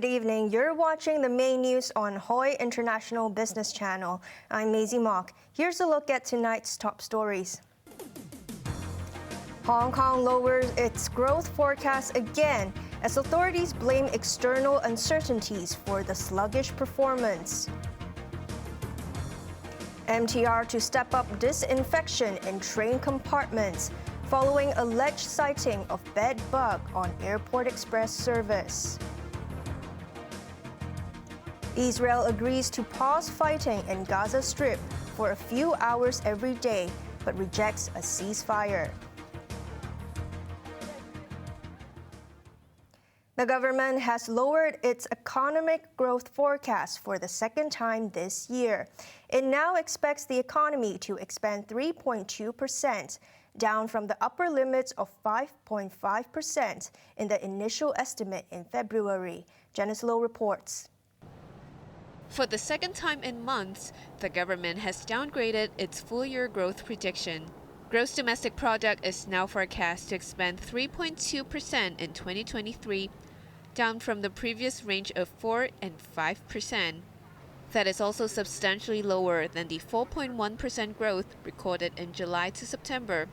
Good evening. You're watching the main news on HOY International Business Channel. I'm Maisy Mok. Here's a look at tonight's top stories. Hong Kong lowers its growth forecast again as authorities blame external uncertainties for the sluggish performance. MTR to step up disinfection in train compartments following alleged sighting of bedbug on Airport Express service. Israel agrees to pause fighting in Gaza Strip for a few hours every day, but rejects a ceasefire. The government has lowered its economic growth forecast for the second time this year. It now expects the economy to expand 3.2%, down from the upper limits of 5.5% in the initial estimate in February. Janice Low reports. For the second time in months, the government has downgraded its full-year growth prediction. Gross domestic product is now forecast to expand 3.2% in 2023, down from the previous range of 4 and 5%. That is also substantially lower than the 4.1% growth recorded in July to September,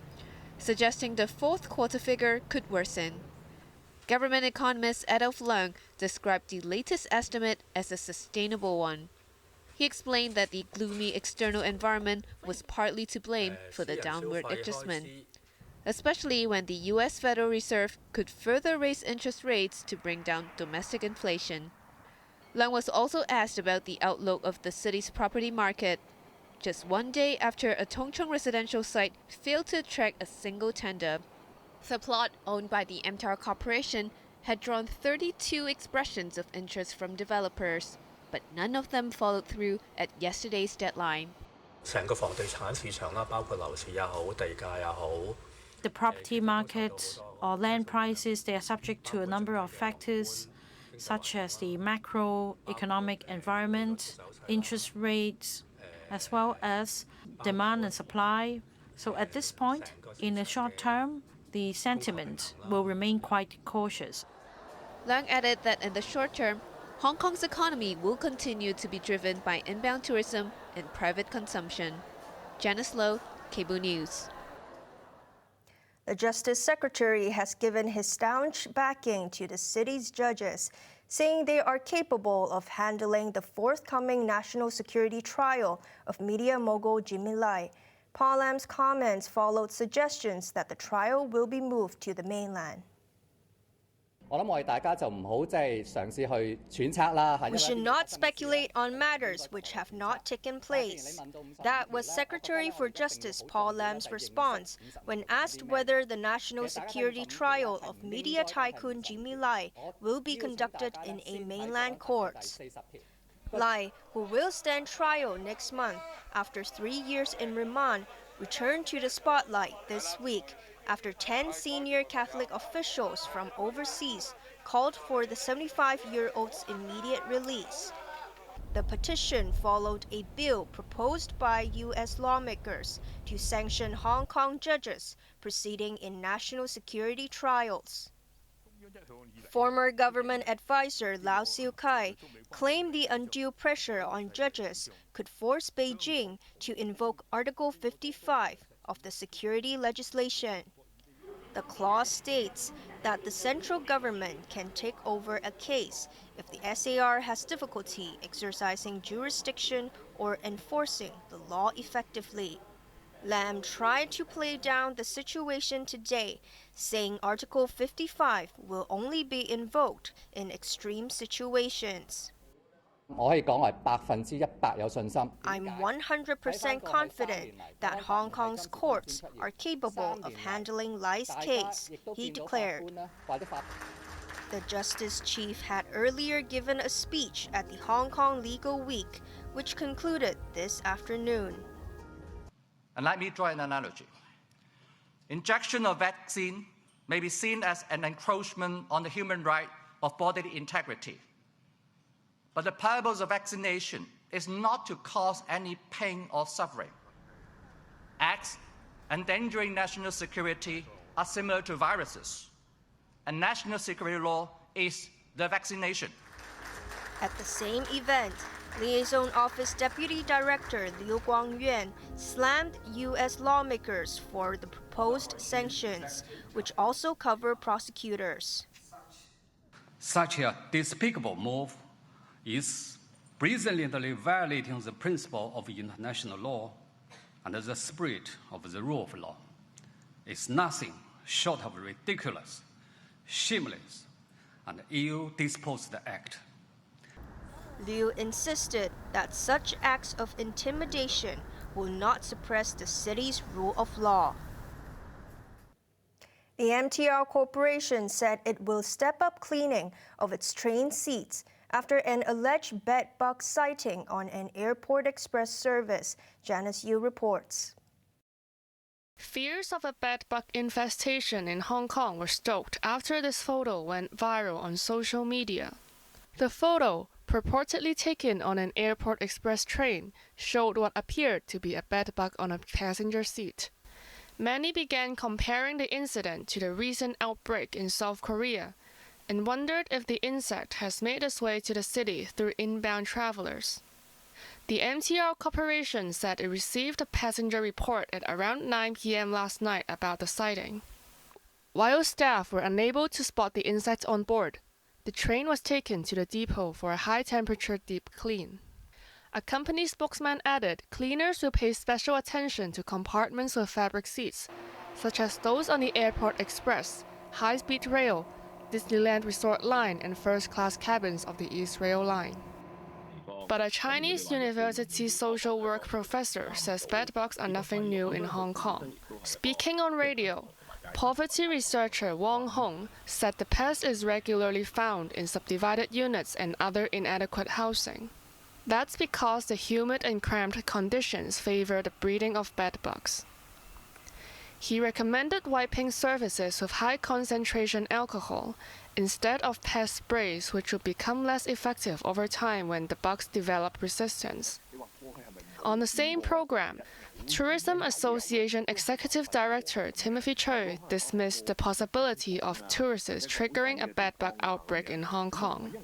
suggesting the fourth quarter figure could worsen. Government economist Adolf Leung described the latest estimate as a sustainable one. He explained that the gloomy external environment was partly to blame for the downward adjustment, especially when the U.S. Federal Reserve could further raise interest rates to bring down domestic inflation. Leung was also asked about the outlook of the city's property market, just one day after a Tongcheng residential site failed to attract a single tender. The plot, owned by the MTR Corporation, had drawn 32 expressions of interest from developers, but none of them followed through at yesterday's deadline. The property market or land prices, they are subject to a number of factors, such as the macroeconomic environment, interest rates, as well as demand and supply. So at this point, in the short term, the sentiment will remain quite cautious. Leung added that in the short term, Hong Kong's economy will continue to be driven by inbound tourism and private consumption. Janice Low, Cable News. The Justice Secretary has given his staunch backing to the city's judges, saying they are capable of handling the forthcoming national security trial of media mogul Jimmy Lai. Paul Lam's comments followed suggestions that the trial will be moved to the mainland. We should not speculate on matters which have not taken place. That was Secretary for Justice Paul Lam's response when asked whether the national security trial of media tycoon Jimmy Lai will be conducted in a mainland court. Lai, who will stand trial next month after 3 years in remand, returned to the spotlight this week after 10 senior Catholic officials from overseas called for the 75-year-old's immediate release. The petition followed a bill proposed by U.S. lawmakers to sanction Hong Kong judges proceeding in national security trials. Former government advisor Lau Siu-kai claimed the undue pressure on judges could force Beijing to invoke Article 55 of the security legislation. The clause states that the central government can take over a case if the SAR has difficulty exercising jurisdiction or enforcing the law effectively. Lam tried to play down the situation today, saying Article 55 will only be invoked in extreme situations. I'm 100% confident that Hong Kong's courts are capable of handling Lai's case, he declared. The Justice Chief had earlier given a speech at the Hong Kong Legal Week, which concluded this afternoon. And let me draw an analogy. Injection of vaccine may be seen as an encroachment on the human right of bodily integrity. But the purpose of vaccination is not to cause any pain or suffering. Acts endangering national security are similar to viruses, and national security law is the vaccination. At the same event, Liaison Office Deputy Director Liu Guangyuan slammed U.S. lawmakers for the proposed sanctions, which also cover prosecutors. Such a despicable move is brilliantly violating the principle of international law and the spirit of the rule of law. It's nothing short of ridiculous, shameless, and ill-disposed act. Liu insisted that such acts of intimidation will not suppress the city's rule of law. The MTR Corporation said it will step up cleaning of its train seats after an alleged bedbug sighting on an airport express service, Janice Yu reports. Fears of a bedbug infestation in Hong Kong were stoked after this photo went viral on social media. The photo, purportedly taken on an airport express train, showed what appeared to be a bedbug on a passenger seat. Many began comparing the incident to the recent outbreak in South Korea and wondered if the insect has made its way to the city through inbound travelers. The MTR Corporation said it received a passenger report at around 9 p.m. last night about the sighting. While staff were unable to spot the insect on board, the train was taken to the depot for a high-temperature deep clean. A company spokesman added cleaners will pay special attention to compartments with fabric seats, such as those on the Airport Express, high-speed rail, Disneyland Resort Line, and first-class cabins of the East Rail Line. But a Chinese university social work professor says bedbugs are nothing new in Hong Kong. Speaking on radio, poverty researcher Wang Hong said the pest is regularly found in subdivided units and other inadequate housing. That's because the humid and cramped conditions favor the breeding of bedbugs. He recommended wiping surfaces with high concentration alcohol instead of pest sprays, which would become less effective over time when the bugs develop resistance. On the same program, Tourism Association Executive Director Timothy Choi dismissed the possibility of tourists triggering a bedbug outbreak in Hong Kong.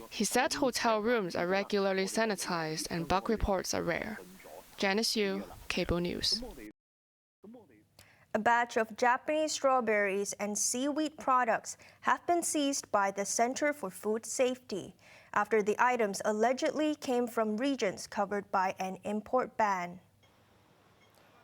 He said hotel rooms are regularly sanitized and bug reports are rare. Janice Yu, Cable News. A batch of Japanese strawberries and seaweed products have been seized by the Center for Food Safety after the items allegedly came from regions covered by an import ban.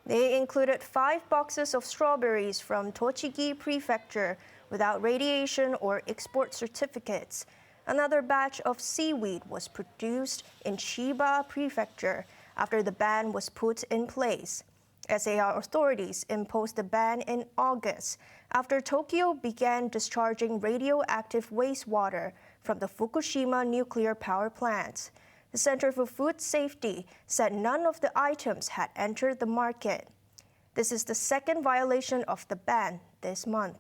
They included 5 boxes of strawberries from Tochigi Prefecture without radiation or export certificates. Another batch of seaweed was produced in Chiba Prefecture after the ban was put in place. SAR authorities imposed the ban in August after Tokyo began discharging radioactive wastewater from the Fukushima nuclear power plant. The Center for Food Safety said none of the items had entered the market. This is the second violation of the ban this month.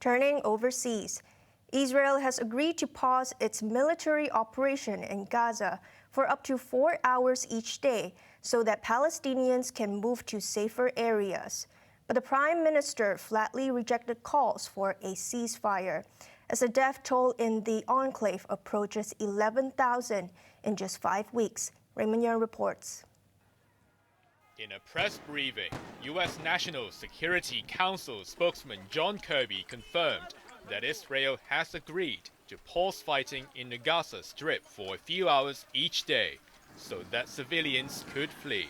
Turning overseas, Israel has agreed to pause its military operation in Gaza for up to 4 hours each day so that Palestinians can move to safer areas. But the Prime Minister flatly rejected calls for a ceasefire as the death toll in the enclave approaches 11,000 in just 5 weeks. Raymond Young reports. In a press briefing, U.S. National Security Council spokesman John Kirby confirmed that Israel has agreed to pause fighting in the Gaza Strip for a few hours each day so that civilians could flee.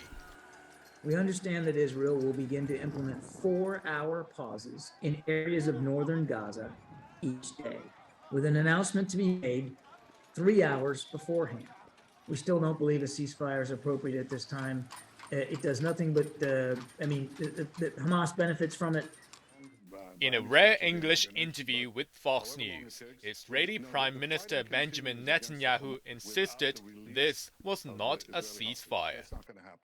We understand that Israel will begin to implement 4-hour pauses in areas of northern Gaza each day, with an announcement to be made 3 hours beforehand. We still don't believe a ceasefire is appropriate at this time. It does nothing but, Hamas benefits from it. In a rare English interview with Fox News, Israeli Prime Minister Benjamin Netanyahu insisted this was not a ceasefire.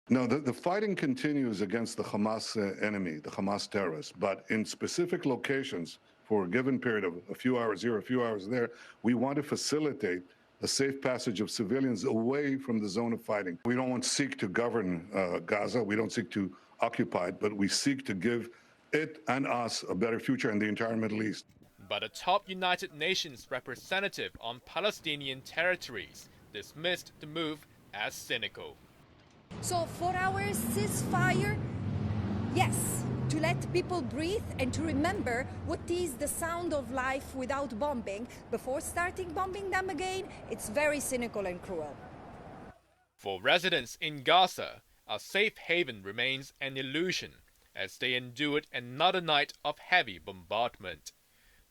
No, the fighting continues against the Hamas enemy, the Hamas terrorists, but in specific locations for a given period of a few hours here, a few hours there, we want to facilitate a safe passage of civilians away from the zone of fighting. We don't seek to govern Gaza, we don't seek to occupy it, but we seek to give it and us a better future in the entire Middle East. But a top United Nations representative on Palestinian territories dismissed the move as cynical. So 4 hours ceasefire? Yes, to let people breathe and to remember what is the sound of life without bombing before starting bombing them again. It's very cynical and cruel. For residents in Gaza, a safe haven remains an illusion as they endured another night of heavy bombardment.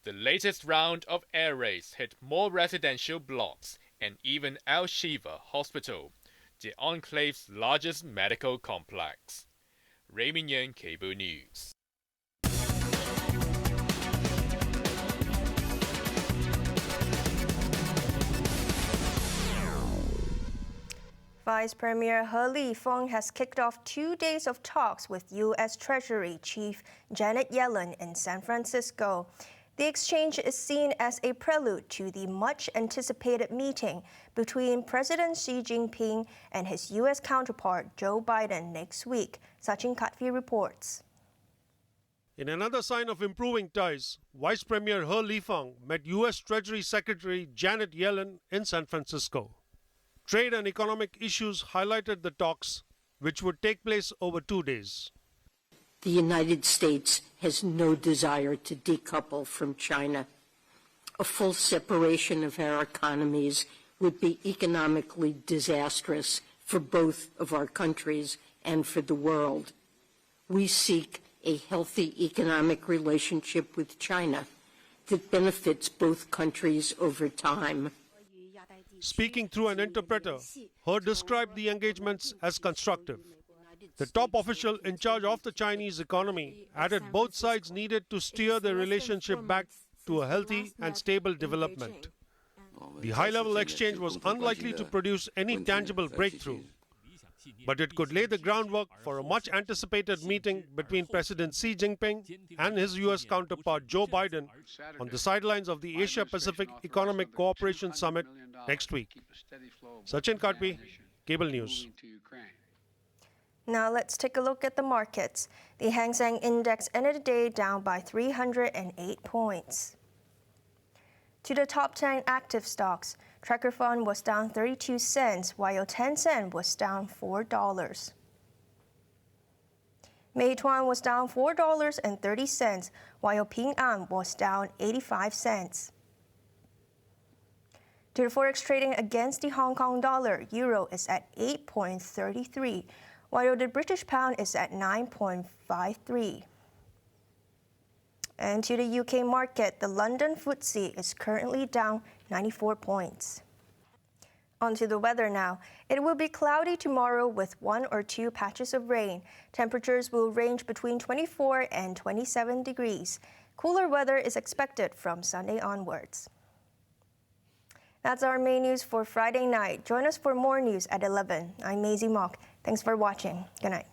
The latest round of air raids hit more residential blocks and even Al-Shifa Hospital, the enclave's largest medical complex. Raymond Yang, Cable News. Vice Premier Fong has kicked off 2 days of talks with U.S. Treasury Chief Janet Yellen in San Francisco. The exchange is seen as a prelude to the much-anticipated meeting between President Xi Jinping and his U.S. counterpart Joe Biden next week. Sachin Katvi reports. In another sign of improving ties, Vice Premier Fong met U.S. Treasury Secretary Janet Yellen in San Francisco. Trade and economic issues highlighted the talks, which would take place over 2 days. The United States has no desire to decouple from China. A full separation of our economies would be economically disastrous for both of our countries and for the world. We seek a healthy economic relationship with China that benefits both countries over time. Speaking through an interpreter, He described the engagements as constructive. The top official in charge of the Chinese economy added both sides needed to steer their relationship back to a healthy and stable development. The high-level exchange was unlikely to produce any tangible breakthrough, but it could lay the groundwork for a much-anticipated meeting between President Xi Jinping and his U.S. counterpart Joe Biden on the sidelines of the Asia-Pacific Economic Cooperation Summit next week. Sachin Katvi, Cable News. Now let's take a look at the markets. The Hang Seng Index ended the day down by 308 points. To the top 10 active stocks, Tracker Fund was down 32 cents, while Tencent was down $4. Meituan was down $4.30, while Ping An was down 85 cents. To the forex trading against the Hong Kong dollar, euro is at 8.33, while the British pound is at 9.53. And to the UK market, the London FTSE is currently down 94 points. On to the weather now. It will be cloudy tomorrow with 1 or 2 patches of rain. Temperatures will range between 24 and 27 degrees. Cooler weather is expected from Sunday onwards. That's our main news for Friday night. Join us for more news at 11. I'm Maisy Mok. Thanks for watching. Good night.